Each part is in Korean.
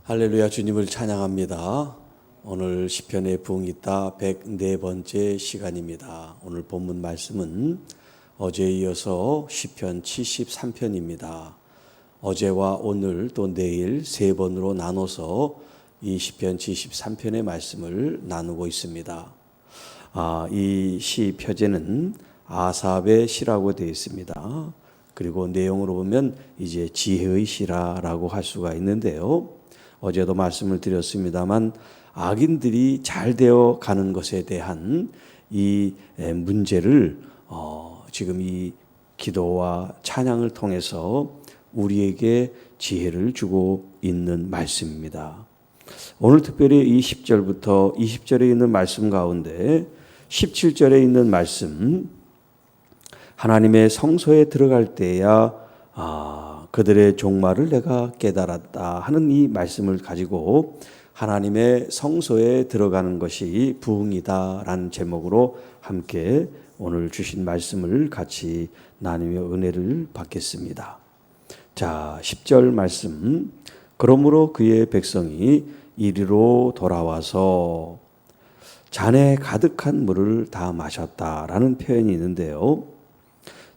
할렐루야, 주님을 찬양합니다. 오늘 시편의 부흥이 있다 104번째 시간입니다. 오늘 본문 말씀은 어제에 이어서 시편 73편입니다. 어제와 오늘 또 내일 세 번으로 나눠서 이 시편 73편의 말씀을 나누고 있습니다. 이 시 표제는 아삽의 시라고 되어 있습니다. 그리고 내용으로 보면 이제 지혜의 시라라고 할 수가 있는데요. 어제도 말씀을 드렸습니다만 악인들이 잘 되어 가는 것에 대한 이 문제를 지금 이 기도와 찬양을 통해서 우리에게 지혜를 주고 있는 말씀입니다. 오늘 특별히 이 10절부터 20절에 있는 말씀 가운데 17절에 있는 말씀, 하나님의 성소에 들어갈 때야 그들의 종말을 내가 깨달았다 하는 이 말씀을 가지고 하나님의 성소에 들어가는 것이 부흥이다라는 제목으로 함께 오늘 주신 말씀을 같이 나누며 은혜를 받겠습니다. 자, 10절 말씀. 그러므로 그의 백성이 이리로 돌아와서 잔에 가득한 물을 다 마셨다라는 표현이 있는데요.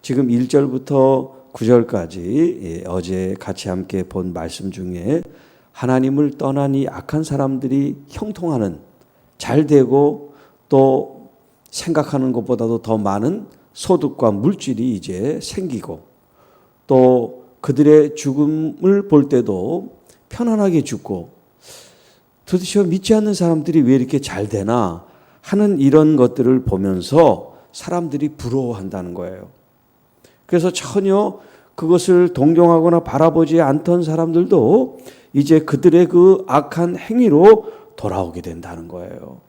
지금 1절부터 9절까지 어제 같이 함께 본 말씀 중에 하나님을 떠난 이 악한 사람들이 형통하는, 잘 되고 또 생각하는 것보다도 더 많은 소득과 물질이 이제 생기고 또 그들의 죽음을 볼 때도 편안하게 죽고 도대체 믿지 않는 사람들이 왜 이렇게 잘 되나 하는 이런 것들을 보면서 사람들이 부러워한다는 거예요. 그래서 전혀 그것을 동경하거나 바라보지 않던 사람들도 이제 그들의 그 악한 행위로 돌아오게 된다는 거예요.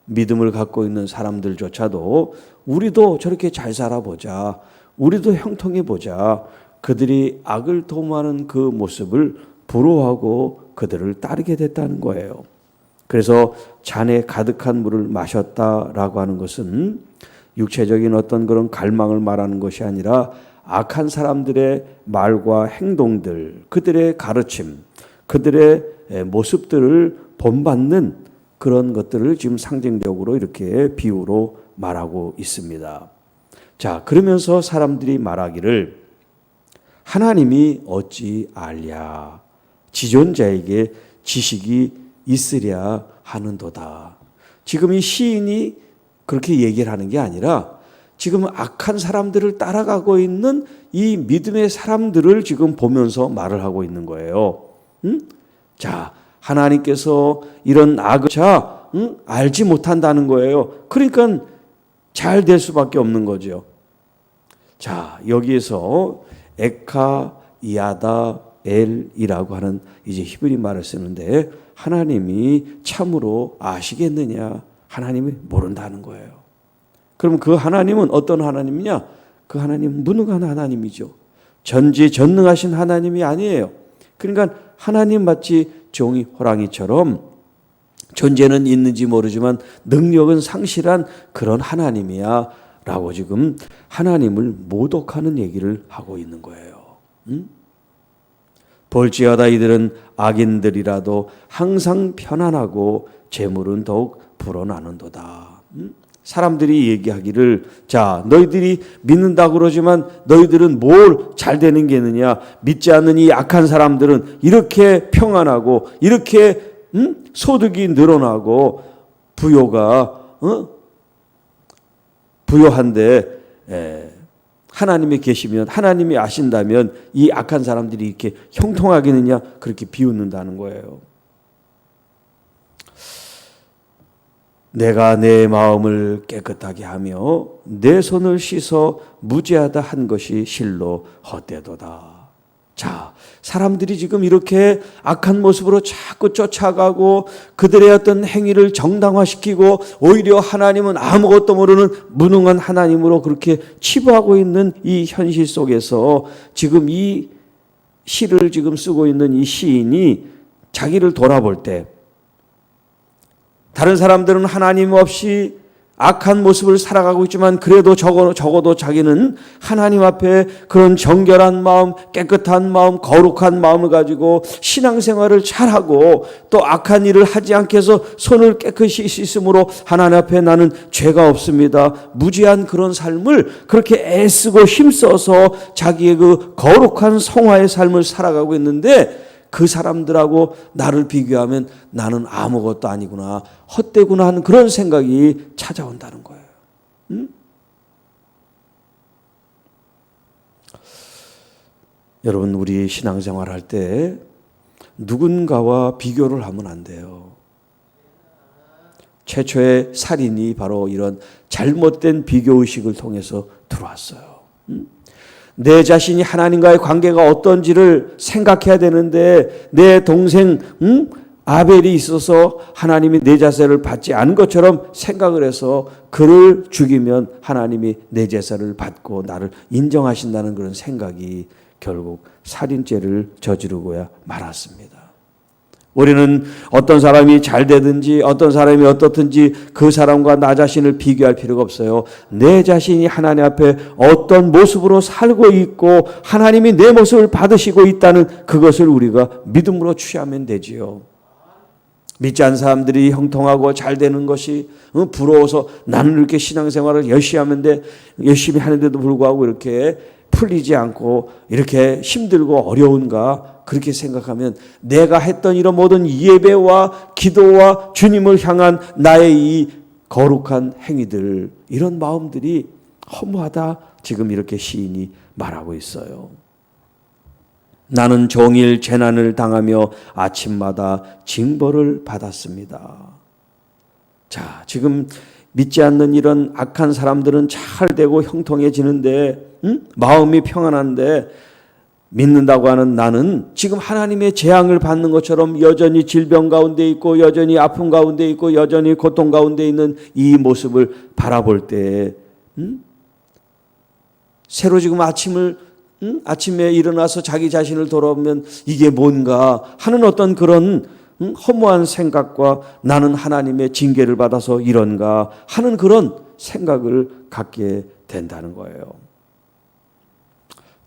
믿음을 갖고 있는 사람들조차도 우리도 저렇게 잘 살아보자, 우리도 형통해보자, 그들이 악을 도모하는 그 모습을 부러워하고 그들을 따르게 됐다는 거예요. 그래서 잔에 가득한 물을 마셨다라고 하는 것은 육체적인 어떤 그런 갈망을 말하는 것이 아니라 악한 사람들의 말과 행동들, 그들의 가르침, 그들의 모습들을 본받는 그런 것들을 지금 상징적으로 이렇게 비유로 말하고 있습니다. 자, 그러면서 사람들이 말하기를 하나님이 어찌 알랴, 지존자에게 지식이 있으랴 하는도다. 지금 이 시인이 그렇게 얘기를 하는 게 아니라 지금 악한 사람들을 따라가고 있는 이 믿음의 사람들을 지금 보면서 말을 하고 있는 거예요. 자, 하나님께서 이런 악을 알지 못한다는 거예요. 그러니까 잘 될 수밖에 없는 거죠. 자, 여기에서 에카 이아다 엘이라고 하는 이제 히브리 말을 쓰는데 하나님이 참으로 아시겠느냐? 하나님이 모른다는 거예요. 그럼 그 하나님은 어떤 하나님이냐? 그 하나님은 무능한 하나님이죠. 전지전능하신 하나님이 아니에요. 그러니까 하나님 마치 종이 호랑이처럼 존재는 있는지 모르지만 능력은 상실한 그런 하나님이야 라고 지금 하나님을 모독하는 얘기를 하고 있는 거예요. 볼지어다 이들은 악인들이라도 항상 편안하고 재물은 더욱 불어나는도다. 사람들이 얘기하기를 자, 너희들이 믿는다고 그러지만 너희들은 뭘 잘 되는 게 있느냐? 믿지 않는 이 악한 사람들은 이렇게 평안하고 이렇게 소득이 늘어나고 부요한데 하나님이 계시면 하나님이 아신다면 이 악한 사람들이 이렇게 형통하겠느냐? 그렇게 비웃는다는 거예요. 내가 내 마음을 깨끗하게 하며 내 손을 씻어 무죄하다 한 것이 실로 헛되도다. 자, 사람들이 지금 이렇게 악한 모습으로 자꾸 쫓아가고 그들의 어떤 행위를 정당화시키고 오히려 하나님은 아무것도 모르는 무능한 하나님으로 그렇게 치부하고 있는 이 현실 속에서 지금 이 시를 지금 쓰고 있는 이 시인이 자기를 돌아볼 때 다른 사람들은 하나님 없이 악한 모습을 살아가고 있지만 그래도 적어도 자기는 하나님 앞에 그런 정결한 마음, 깨끗한 마음, 거룩한 마음을 가지고 신앙생활을 잘하고 또 악한 일을 하지 않게 해서 손을 깨끗이 씻음으로 하나님 앞에 나는 죄가 없습니다. 무지한 그런 삶을 그렇게 애쓰고 힘써서 자기의 그 거룩한 성화의 삶을 살아가고 있는데 그 사람들하고 나를 비교하면 나는 아무것도 아니구나, 헛되구나 하는 그런 생각이 찾아온다는 거예요. 여러분, 우리 신앙생활 할 때 누군가와 비교를 하면 안 돼요. 최초의 살인이 바로 이런 잘못된 비교의식을 통해서 들어왔어요. 내 자신이 하나님과의 관계가 어떤지를 생각해야 되는데 내 동생 아벨이 있어서 하나님이 내 제사를 받지 않은 것처럼 생각을 해서 그를 죽이면 하나님이 내 제사를 받고 나를 인정하신다는 그런 생각이 결국 살인죄를 저지르고야 말았습니다. 우리는 어떤 사람이 잘 되든지 어떤 사람이 어떻든지 그 사람과 나 자신을 비교할 필요가 없어요. 내 자신이 하나님 앞에 어떤 모습으로 살고 있고 하나님이 내 모습을 받으시고 있다는 그것을 우리가 믿음으로 취하면 되지요. 믿지 않는 사람들이 형통하고 잘 되는 것이 부러워서 나는 이렇게 신앙생활을 열심히 하는데도 불구하고 이렇게 풀리지 않고 이렇게 힘들고 어려운가, 그렇게 생각하면 내가 했던 이런 모든 예배와 기도와 주님을 향한 나의 이 거룩한 행위들, 이런 마음들이 허무하다, 지금 이렇게 시인이 말하고 있어요. 나는 종일 재난을 당하며 아침마다 징벌을 받았습니다. 자, 지금 믿지 않는 이런 악한 사람들은 잘 되고 형통해지는데 마음이 평안한데 믿는다고 하는 나는 지금 하나님의 재앙을 받는 것처럼 여전히 질병 가운데 있고 여전히 아픔 가운데 있고 여전히 고통 가운데 있는 이 모습을 바라볼 때 새로 지금 아침에 일어나서 자기 자신을 돌아보면 이게 뭔가 하는 어떤 그런 허무한 생각과 나는 하나님의 징계를 받아서 이런가 하는 그런 생각을 갖게 된다는 거예요.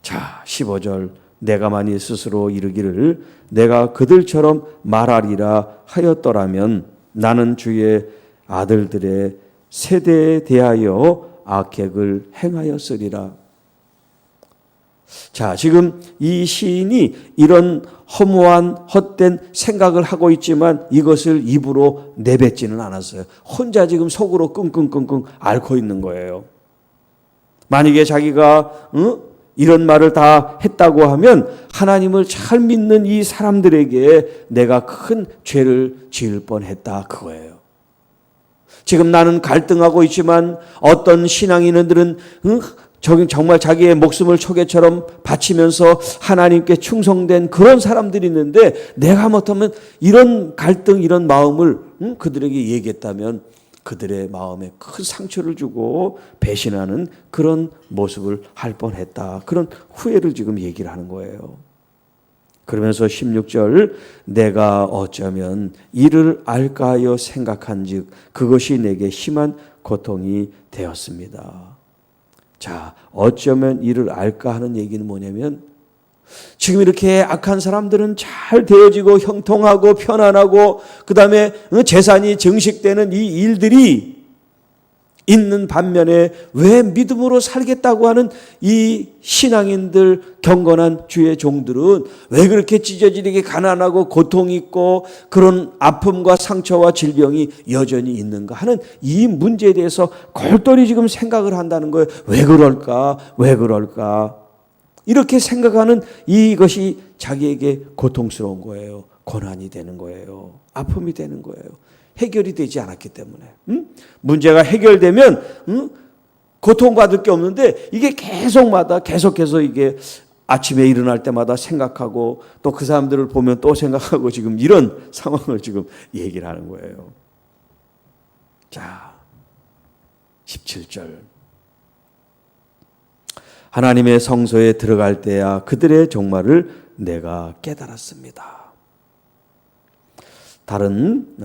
자, 15절, 내가 만일 스스로 이르기를 내가 그들처럼 말하리라 하였더라면 나는 주의 아들들의 세대에 대하여 악행을 행하였으리라. 자, 지금 이 시인이 이런 허무한 헛된 생각을 하고 있지만 이것을 입으로 내뱉지는 않았어요. 혼자 지금 속으로 끙끙끙끙 앓고 있는 거예요. 만약에 자기가 이런 말을 다 했다고 하면 하나님을 잘 믿는 이 사람들에게 내가 큰 죄를 지을 뻔했다, 그거예요. 지금 나는 갈등하고 있지만 어떤 신앙인들은 정말 자기의 목숨을 초계처럼 바치면서 하나님께 충성된 그런 사람들이 있는데 내가 못하면 이런 갈등, 이런 마음을 그들에게 얘기했다면 그들의 마음에 큰 상처를 주고 배신하는 그런 모습을 할 뻔했다. 그런 후회를 지금 얘기를 하는 거예요. 그러면서 16절, 내가 어쩌면 이를 알까 하여 생각한즉 그것이 내게 심한 고통이 되었습니다. 자, 어쩌면 이를 알까 하는 얘기는 뭐냐면 지금 이렇게 악한 사람들은 잘 되어지고 형통하고 편안하고 그 다음에 재산이 증식되는 이 일들이 있는 반면에 왜 믿음으로 살겠다고 하는 이 신앙인들, 경건한 주의 종들은 왜 그렇게 찢어지게 가난하고 고통이 있고 그런 아픔과 상처와 질병이 여전히 있는가 하는 이 문제에 대해서 골똘히 지금 생각을 한다는 거예요. 왜 그럴까? 왜 그럴까? 이렇게 생각하는 이것이 자기에게 고통스러운 거예요. 고난이 되는 거예요. 아픔이 되는 거예요. 해결이 되지 않았기 때문에. 문제가 해결되면 고통받을 게 없는데 이게 계속해서 이게 아침에 일어날 때마다 생각하고 또 그 사람들을 보면 또 생각하고 지금 이런 상황을 지금 얘기를 하는 거예요. 자, 17절. 하나님의 성소에 들어갈 때야 그들의 종말을 내가 깨달았습니다. 다른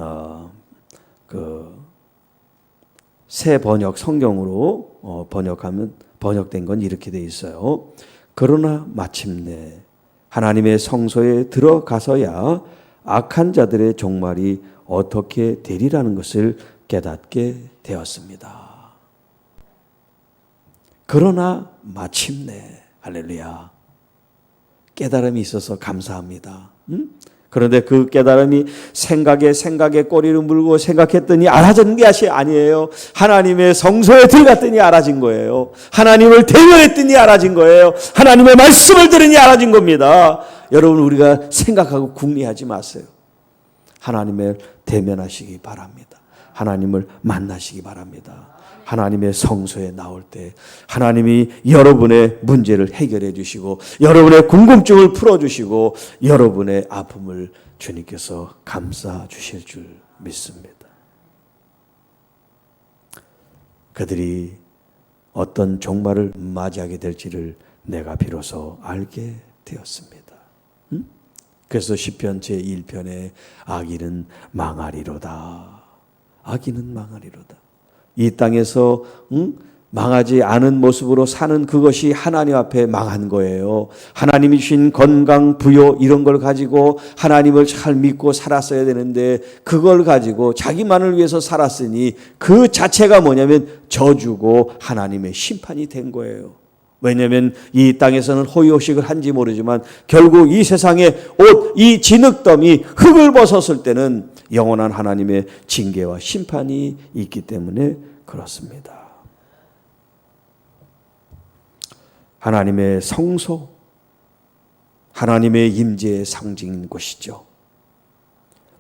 새 번역 성경으로 번역된 건 이렇게 돼 있어요. 그러나 마침내 하나님의 성소에 들어가서야 악한 자들의 종말이 어떻게 되리라는 것을 깨닫게 되었습니다. 그러나 마침내, 할렐루야, 깨달음이 있어서 감사합니다. 그런데 그 깨달음이 생각에 꼬리를 물고 생각했더니 알아진 것이 아니에요. 하나님의 성소에 들어갔더니 알아진 거예요. 하나님을 대면했더니 알아진 거예요. 하나님의 말씀을 들으니 알아진 겁니다. 여러분, 우리가 생각하고 궁리하지 마세요. 하나님을 대면하시기 바랍니다. 하나님을 만나시기 바랍니다. 하나님의 성소에 나올 때 하나님이 여러분의 문제를 해결해 주시고 여러분의 궁금증을 풀어주시고 여러분의 아픔을 주님께서 감싸 주실 줄 믿습니다. 그들이 어떤 종말을 맞이하게 될지를 내가 비로소 알게 되었습니다. 그래서 시편 제1편에 악인은 망하리로다. 악인은 망하리로다. 이 땅에서 망하지 않은 모습으로 사는 그것이 하나님 앞에 망한 거예요. 하나님이 주신 건강, 부요 이런 걸 가지고 하나님을 잘 믿고 살았어야 되는데 그걸 가지고 자기만을 위해서 살았으니 그 자체가 뭐냐면 저주고 하나님의 심판이 된 거예요. 왜냐하면 이 땅에서는 호의호식을 한지 모르지만 결국 이 세상에 이 진흙더미 흙을 벗었을 때는 영원한 하나님의 징계와 심판이 있기 때문에 그렇습니다. 하나님의 성소, 하나님의 임재의 상징인 곳이죠.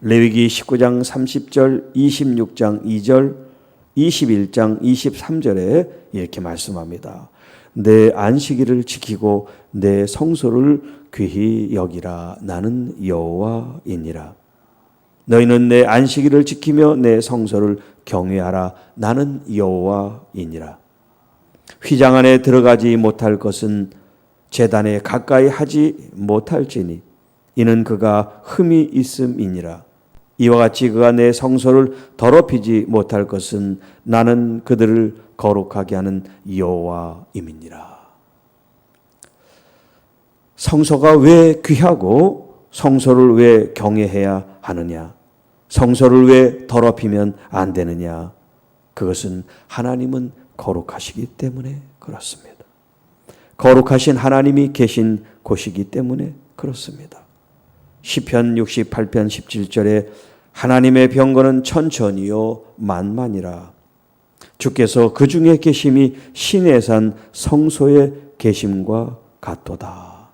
레위기 19장 30절, 26장 2절, 21장 23절에 이렇게 말씀합니다. 내 안식일을 지키고 내 성소를 귀히 여기라. 나는 여호와이니라. 너희는 내 안식일을 지키며 내 성소를 경외하라. 나는 여호와이니라. 휘장 안에 들어가지 못할 것은 제단에 가까이 하지 못할지니 이는 그가 흠이 있음이니라. 이와 같이 그가 내 성소를 더럽히지 못할 것은 나는 그들을 거룩하게 하는 여호와임이니라. 성소가 왜 귀하고 성소를 왜 경외해야 하느냐? 성소를 왜 더럽히면 안 되느냐? 그것은 하나님은 거룩하시기 때문에 그렇습니다. 거룩하신 하나님이 계신 곳이기 때문에 그렇습니다. 시편 68편 17절에 하나님의 병거는 천천히요 만만이라. 주께서 그 중에 계심이 신의 산 성소에 계심과 같도다.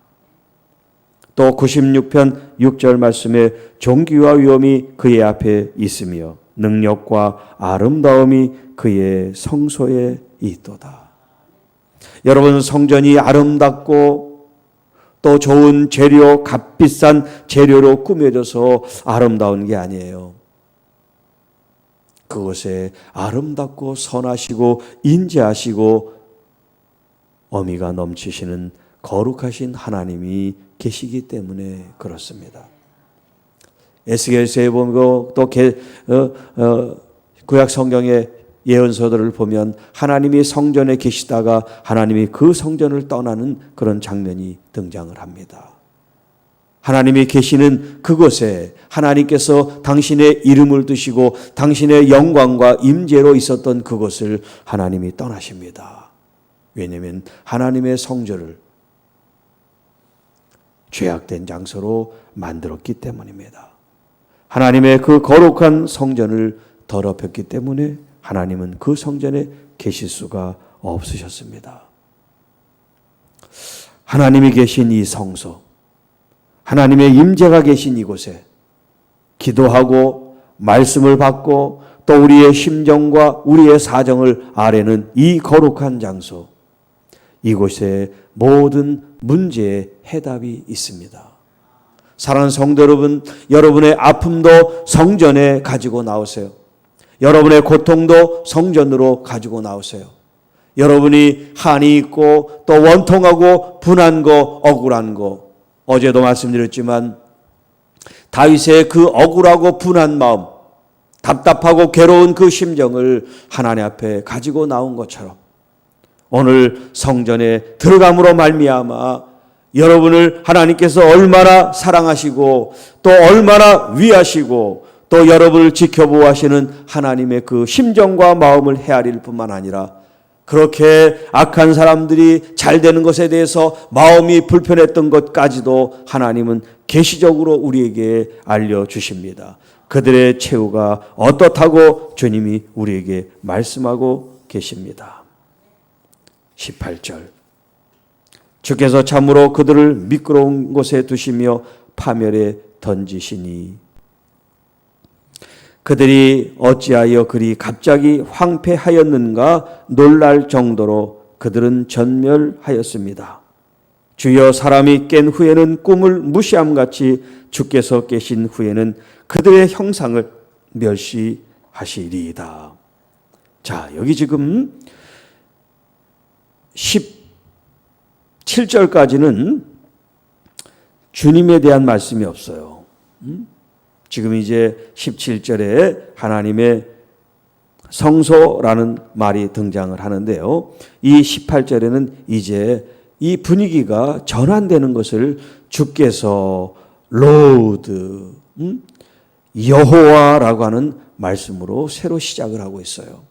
또 96편 6절 말씀에 존귀와 위엄이 그의 앞에 있으며 능력과 아름다움이 그의 성소에 있도다. 여러분, 성전이 아름답고 또 좋은 재료, 값비싼 재료로 꾸며져서 아름다운 게 아니에요. 그곳에 아름답고 선하시고 인자하시고 어미가 넘치시는 거룩하신 하나님이 계시기 때문에 그렇습니다. 에스겔서에 보고 또 구약 성경의 예언서들을 보면 하나님이 성전에 계시다가 하나님이 그 성전을 떠나는 그런 장면이 등장을 합니다. 하나님이 계시는 그곳에 하나님께서 당신의 이름을 두시고 당신의 영광과 임재로 있었던 그곳을 하나님이 떠나십니다. 왜냐하면 하나님의 성전을 죄악된 장소로 만들었기 때문입니다. 하나님의 그 거룩한 성전을 더럽혔기 때문에 하나님은 그 성전에 계실 수가 없으셨습니다. 하나님이 계신 이 성소, 하나님의 임재가 계신 이곳에 기도하고 말씀을 받고 또 우리의 심정과 우리의 사정을 아뢰는 이 거룩한 장소, 이곳에 모든 문제의 해답이 있습니다. 사랑하는 성도 여러분, 여러분의 아픔도 성전에 가지고 나오세요. 여러분의 고통도 성전으로 가지고 나오세요. 여러분이 한이 있고 또 원통하고 분한 거, 억울한 거, 어제도 말씀드렸지만 다윗의 그 억울하고 분한 마음, 답답하고 괴로운 그 심정을 하나님 앞에 가지고 나온 것처럼 오늘 성전에 들어감으로 말미암아 여러분을 하나님께서 얼마나 사랑하시고 또 얼마나 위하시고 또 여러분을 지켜보시는 하나님의 그 심정과 마음을 헤아릴 뿐만 아니라 그렇게 악한 사람들이 잘 되는 것에 대해서 마음이 불편했던 것까지도 하나님은 계시적으로 우리에게 알려주십니다. 그들의 최후가 어떻다고 주님이 우리에게 말씀하고 계십니다. 18절 주께서 참으로 그들을 미끄러운 곳에 두시며 파멸에 던지시니 그들이 어찌하여 그리 갑자기 황폐하였는가 놀랄 정도로 그들은 전멸하였습니다. 주여 사람이 깬 후에는 꿈을 무시함같이 주께서 깨신 후에는 그들의 형상을 멸시하시리이다. 자, 여기 지금 17절까지는 주님에 대한 말씀이 없어요. 지금 이제 17절에 하나님의 성소라는 말이 등장을 하는데요. 이 18절에는 이제 이 분위기가 전환되는 것을 주께서 로드, 여호와라고 하는 말씀으로 새로 시작을 하고 있어요.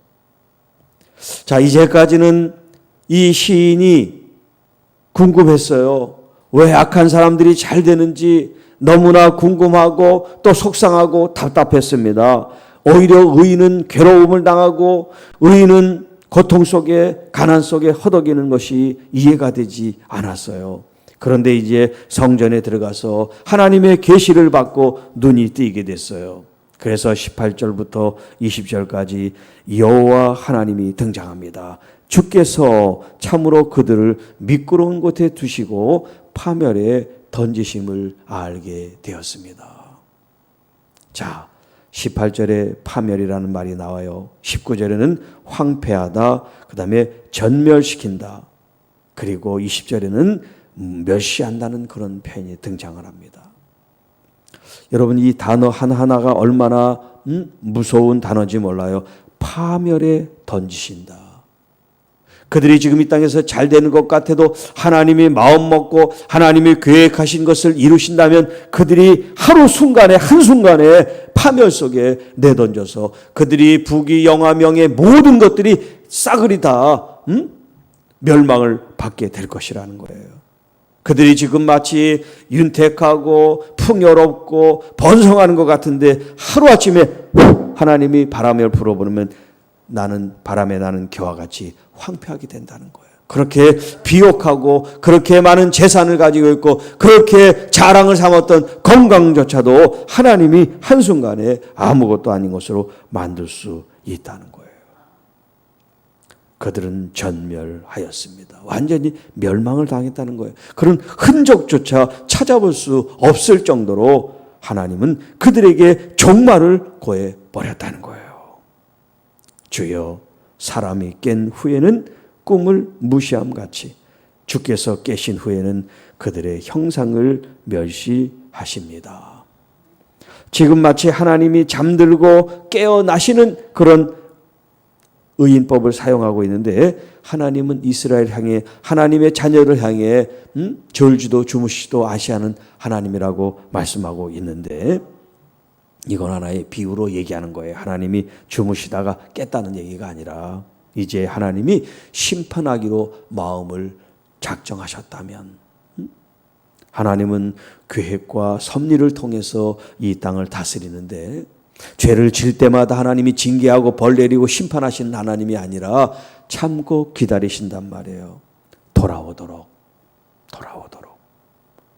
자, 이제까지는 이 시인이 궁금했어요. 왜 악한 사람들이 잘 되는지 너무나 궁금하고 또 속상하고 답답했습니다. 오히려 의인은 괴로움을 당하고 의인은 고통 속에 가난 속에 허덕이는 것이 이해가 되지 않았어요. 그런데 이제 성전에 들어가서 하나님의 계시를 받고 눈이 띄게 됐어요. 그래서 18절부터 20절까지 여호와 하나님이 등장합니다. 주께서 참으로 그들을 미끄러운 곳에 두시고 파멸에 던지심을 알게 되었습니다. 자, 18절에 파멸이라는 말이 나와요. 19절에는 황폐하다, 그 다음에 전멸시킨다, 그리고 20절에는 멸시한다는 그런 표현이 등장을 합니다. 여러분, 이 단어 하나하나가 얼마나 무서운 단어인지 몰라요. 파멸에 던지신다. 그들이 지금 이 땅에서 잘 되는 것 같아도 하나님이 마음 먹고 하나님이 계획하신 것을 이루신다면 그들이 한순간에 파멸 속에 내던져서 그들이 부귀 영화 명예 모든 것들이 싸그리 다 멸망을 받게 될 것이라는 거예요. 그들이 지금 마치 윤택하고 풍요롭고 번성하는 것 같은데 하루아침에 하나님이 바람을 불어버리면 바람에 나는 겨와 같이 황폐하게 된다는 거예요. 그렇게 비옥하고 그렇게 많은 재산을 가지고 있고 그렇게 자랑을 삼았던 건강조차도 하나님이 한순간에 아무것도 아닌 것으로 만들 수 있다는 거예요. 그들은 전멸하였습니다. 완전히 멸망을 당했다는 거예요. 그런 흔적조차 찾아볼 수 없을 정도로 하나님은 그들에게 종말을 고해 버렸다는 거예요. 주여 사람이 깬 후에는 꿈을 무시함같이 주께서 깨신 후에는 그들의 형상을 멸시하십니다. 지금 마치 하나님이 잠들고 깨어나시는 그런 의인법을 사용하고 있는데 하나님은 이스라엘 향해 하나님의 자녀를 향해 졸지도 주무시지도 아시하는 하나님이라고 말씀하고 있는데 이건 하나의 비유로 얘기하는 거예요. 하나님이 주무시다가 깼다는 얘기가 아니라 이제 하나님이 심판하기로 마음을 작정하셨다면 하나님은 계획과 섭리를 통해서 이 땅을 다스리는데 죄를 질 때마다 하나님이 징계하고 벌 내리고 심판하시는 하나님이 아니라 참고 기다리신단 말이에요. 돌아오도록.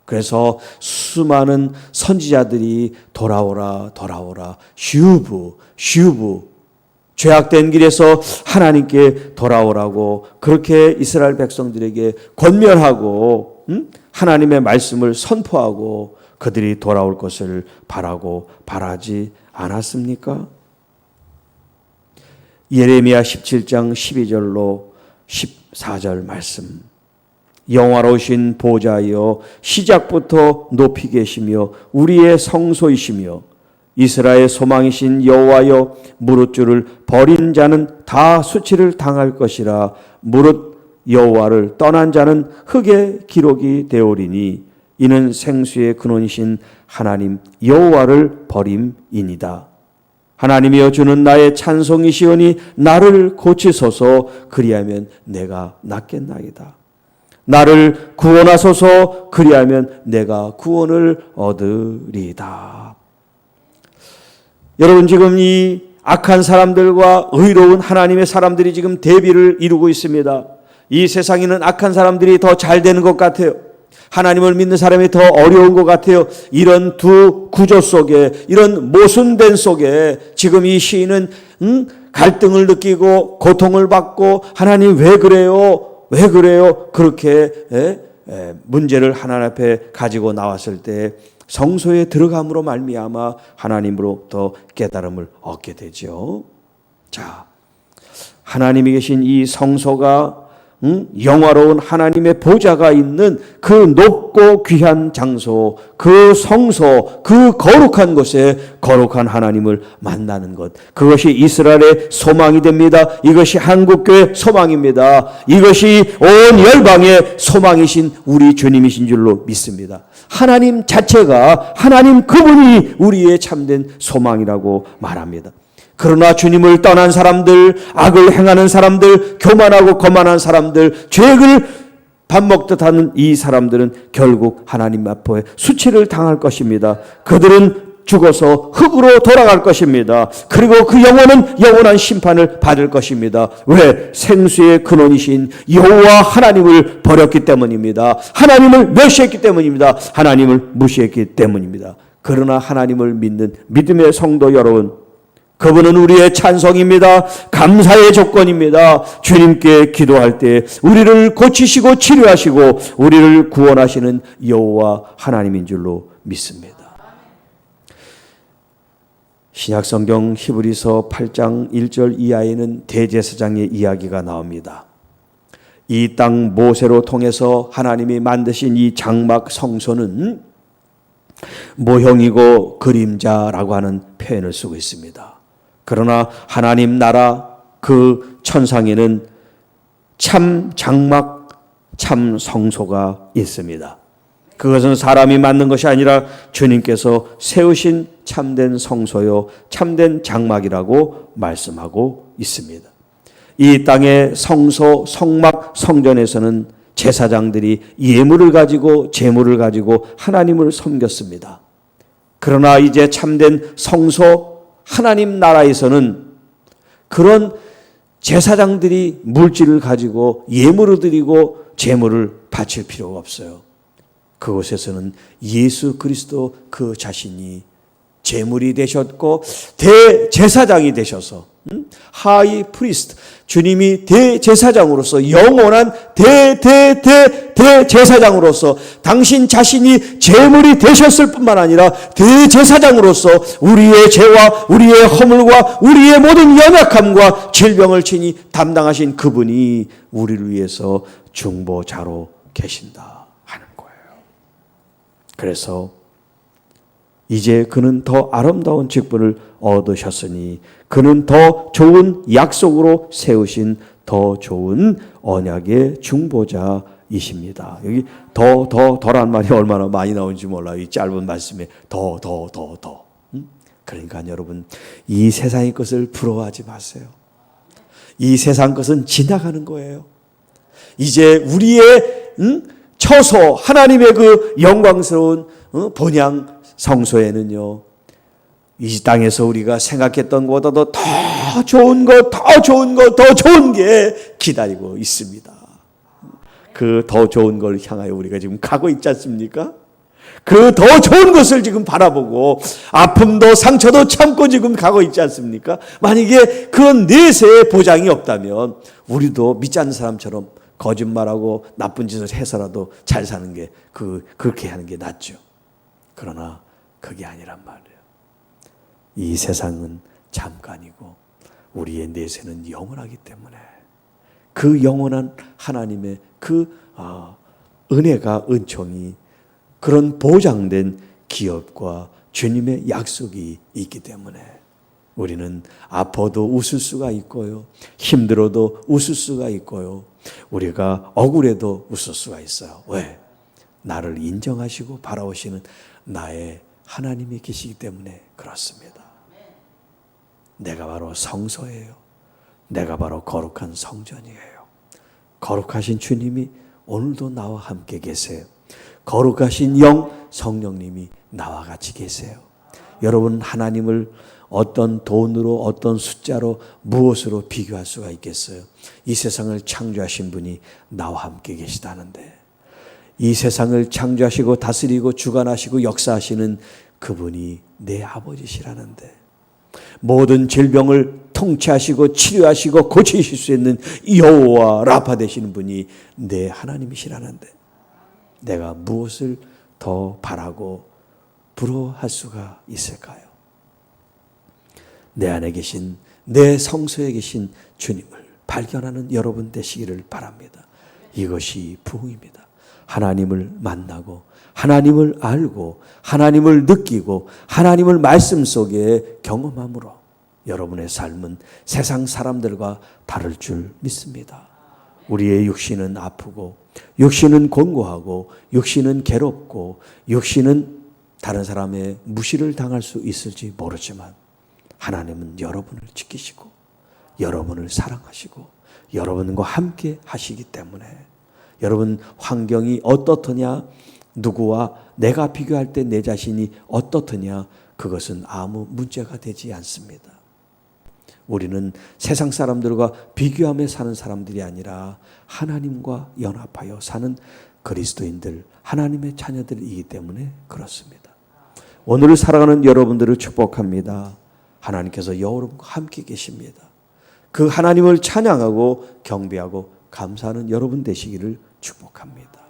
그래서 수많은 선지자들이 돌아오라 슈브 죄악된 길에서 하나님께 돌아오라고 그렇게 이스라엘 백성들에게 권면하고 하나님의 말씀을 선포하고 그들이 돌아올 것을 바라지 않았습니까? 예레미야 17장 12절로 14절 말씀. 영화로우신 보좌여 시작부터 높이 계시며 우리의 성소이시며 이스라엘의 소망이신 여호와여, 무릇 주를 버린 자는 다 수치를 당할 것이라. 무릇 여호와를 떠난 자는 흙의 기록이 되오리니 이는 생수의 근원이신 하나님 여호와를 버림이니이다. 하나님이여, 주는 나의 찬송이시오니 나를 고치소서. 그리하면 내가 낫겠나이다. 나를 구원하소서. 그리하면 내가 구원을 얻으리이다. 여러분, 지금 이 악한 사람들과 의로운 하나님의 사람들이 지금 대비를 이루고 있습니다. 이 세상에는 악한 사람들이 더 잘 되는 것 같아요. 하나님을 믿는 사람이 더 어려운 것 같아요. 이런 두 구조 속에, 이런 모순된 속에 지금 이 시인은 갈등을 느끼고 고통을 받고, 하나님 왜 그래요? 왜 그래요? 그렇게 문제를 하나님 앞에 가지고 나왔을 때 성소에 들어감으로 말미암아 하나님으로부터 깨달음을 얻게 되죠. 자, 하나님이 계신 이 성소가 영화로운 하나님의 보좌가 있는 그 높고 귀한 장소, 그 성소, 그 거룩한 곳에 거룩한 하나님을 만나는 것, 그것이 이스라엘의 소망이 됩니다. 이것이 한국교회의 소망입니다. 이것이 온 열방의 소망이신 우리 주님이신 줄로 믿습니다. 하나님 자체가, 하나님 그분이 우리의 참된 소망이라고 말합니다. 그러나 주님을 떠난 사람들, 악을 행하는 사람들, 교만하고 거만한 사람들, 죄를 밥 먹듯 하는 이 사람들은 결국 하나님 앞에 수치를 당할 것입니다. 그들은 죽어서 흙으로 돌아갈 것입니다. 그리고 그 영혼은 영원한 심판을 받을 것입니다. 왜? 생수의 근원이신 여호와 하나님을 버렸기 때문입니다. 하나님을 멸시했기 때문입니다. 하나님을 무시했기 때문입니다. 그러나 하나님을 믿는 믿음의 성도 여러분, 그분은 우리의 찬송입니다. 감사의 조건입니다. 주님께 기도할 때 우리를 고치시고 치료하시고 우리를 구원하시는 여호와 하나님인 줄로 믿습니다. 신약성경 히브리서 8장 1절 이하에는 대제사장의 이야기가 나옵니다. 이 땅 모세로 통해서 하나님이 만드신 이 장막 성소는 모형이고 그림자라고 하는 표현을 쓰고 있습니다. 그러나 하나님 나라 그 천상에는 참 장막, 참 성소가 있습니다. 그것은 사람이 만든 것이 아니라 주님께서 세우신 참된 성소요, 참된 장막이라고 말씀하고 있습니다. 이 땅의 성소, 성막, 성전에서는 제사장들이 예물을 가지고 제물을 가지고 하나님을 섬겼습니다. 그러나 이제 참된 성소, 하나님 나라에서는 그런 제사장들이 물질을 가지고 예물을 드리고 제물을 바칠 필요가 없어요. 그곳에서는 예수 그리스도 그 자신이 제물이 되셨고 대제사장이 되셔서 하이 프리스트, 주님이 대제사장으로서 영원한 대제사장으로서 당신 자신이 제물이 되셨을 뿐만 아니라 대제사장으로서 우리의 죄와 우리의 허물과 우리의 모든 연약함과 질병을 친히 담당하신 그분이 우리를 위해서 중보자로 계신다 하는 거예요. 그래서 이제 그는 더 아름다운 직분을 얻으셨으니 그는 더 좋은 약속으로 세우신 더 좋은 언약의 중보자이십니다. 여기 더란 말이 얼마나 많이 나오는지 몰라요. 이 짧은 말씀에 더. 그러니까 여러분, 이 세상의 것을 부러워하지 마세요. 이 세상 것은 지나가는 거예요. 이제 우리의 처소, 하나님의 그 영광스러운 본향 성소에는요, 이 땅에서 우리가 생각했던 것보다도 더 좋은 게 기다리고 있습니다. 그 더 좋은 걸 향하여 우리가 지금 가고 있지 않습니까? 그 더 좋은 것을 지금 바라보고 아픔도 상처도 참고 지금 가고 있지 않습니까? 만약에 그런 내세의 보장이 없다면 우리도 믿지 않는 사람처럼 거짓말하고 나쁜 짓을 해서라도 잘 사는 게 그렇게 하는 게 낫죠. 그러나 그게 아니란 말이에요. 이 세상은 잠깐이고 우리의 내세는 영원하기 때문에 그 영원한 하나님의 그 은혜가, 은총이, 그런 보장된 기업과 주님의 약속이 있기 때문에 우리는 아파도 웃을 수가 있고요. 힘들어도 웃을 수가 있고요. 우리가 억울해도 웃을 수가 있어요. 왜? 나를 인정하시고 바라보시는 나의 하나님이 계시기 때문에 그렇습니다. 내가 바로 성소예요. 내가 바로 거룩한 성전이에요. 거룩하신 주님이 오늘도 나와 함께 계세요. 거룩하신 영 성령님이 나와 같이 계세요. 여러분, 하나님을 어떤 돈으로, 어떤 숫자로, 무엇으로 비교할 수가 있겠어요? 이 세상을 창조하신 분이 나와 함께 계시다는데, 이 세상을 창조하시고 다스리고 주관하시고 역사하시는 그분이 내 아버지시라는데, 모든 질병을 통치하시고 치료하시고 고치실 수 있는 여호와 라파 되시는 분이 내 하나님이시라는데, 내가 무엇을 더 바라고 부러워할 수가 있을까요? 내 안에 계신, 내 성소에 계신 주님을 발견하는 여러분 되시기를 바랍니다. 이것이 부흥입니다. 하나님을 만나고 하나님을 알고 하나님을 느끼고 하나님을 말씀 속에 경험함으로 여러분의 삶은 세상 사람들과 다를 줄 믿습니다. 우리의 육신은 아프고 육신은 곤고하고 육신은 괴롭고 육신은 다른 사람의 무시를 당할 수 있을지 모르지만 하나님은 여러분을 지키시고 여러분을 사랑하시고 여러분과 함께 하시기 때문에 여러분 환경이 어떻더냐, 누구와 내가 비교할 때 내 자신이 어떻더냐, 그것은 아무 문제가 되지 않습니다. 우리는 세상 사람들과 비교하며 사는 사람들이 아니라 하나님과 연합하여 사는 그리스도인들, 하나님의 자녀들이기 때문에 그렇습니다. 오늘을 살아가는 여러분들을 축복합니다. 하나님께서 여러분과 함께 계십니다. 그 하나님을 찬양하고 경배하고 감사하는 여러분 되시기를 축복합니다.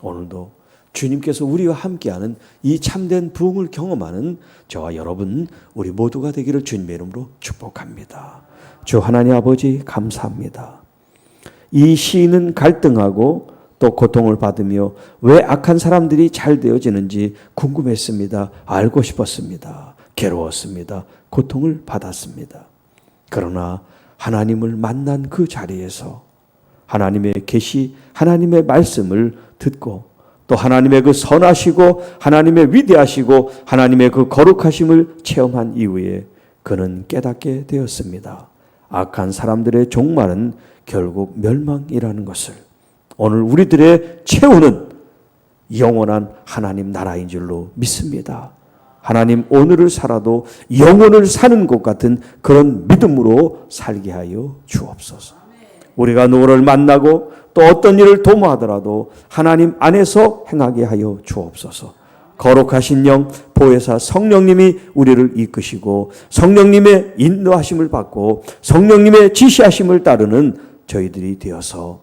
오늘도 주님께서 우리와 함께하는 이 참된 부흥을 경험하는 저와 여러분 우리 모두가 되기를 주님의 이름으로 축복합니다. 주 하나님 아버지 감사합니다. 이 시인은 갈등하고 또 고통을 받으며 왜 악한 사람들이 잘 되어지는지 궁금했습니다. 알고 싶었습니다. 괴로웠습니다. 고통을 받았습니다. 그러나 하나님을 만난 그 자리에서 하나님의 계시, 하나님의 말씀을 듣고 또 하나님의 그 선하시고 하나님의 위대하시고 하나님의 그 거룩하심을 체험한 이후에 그는 깨닫게 되었습니다. 악한 사람들의 종말은 결국 멸망이라는 것을, 오늘 우리들의 최후는 영원한 하나님 나라인 줄로 믿습니다. 하나님, 오늘을 살아도 영원을 사는 것 같은 그런 믿음으로 살게 하여 주옵소서. 우리가 누구를 만나고 또 어떤 일을 도모하더라도 하나님 안에서 행하게 하여 주옵소서. 거룩하신 영 보혜사 성령님이 우리를 이끄시고 성령님의 인도하심을 받고 성령님의 지시하심을 따르는 저희들이 되어서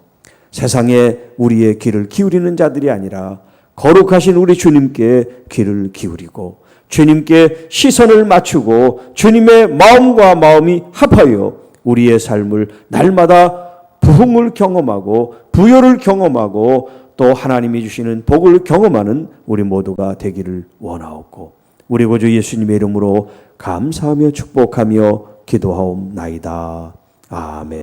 세상에 우리의 귀를 기울이는 자들이 아니라 거룩하신 우리 주님께 귀를 기울이고 주님께 시선을 맞추고 주님의 마음과 마음이 합하여 우리의 삶을 날마다 부흥을 경험하고 부요를 경험하고 또 하나님이 주시는 복을 경험하는 우리 모두가 되기를 원하옵고 우리 구주 예수님의 이름으로 감사하며 축복하며 기도하옵나이다. 아멘.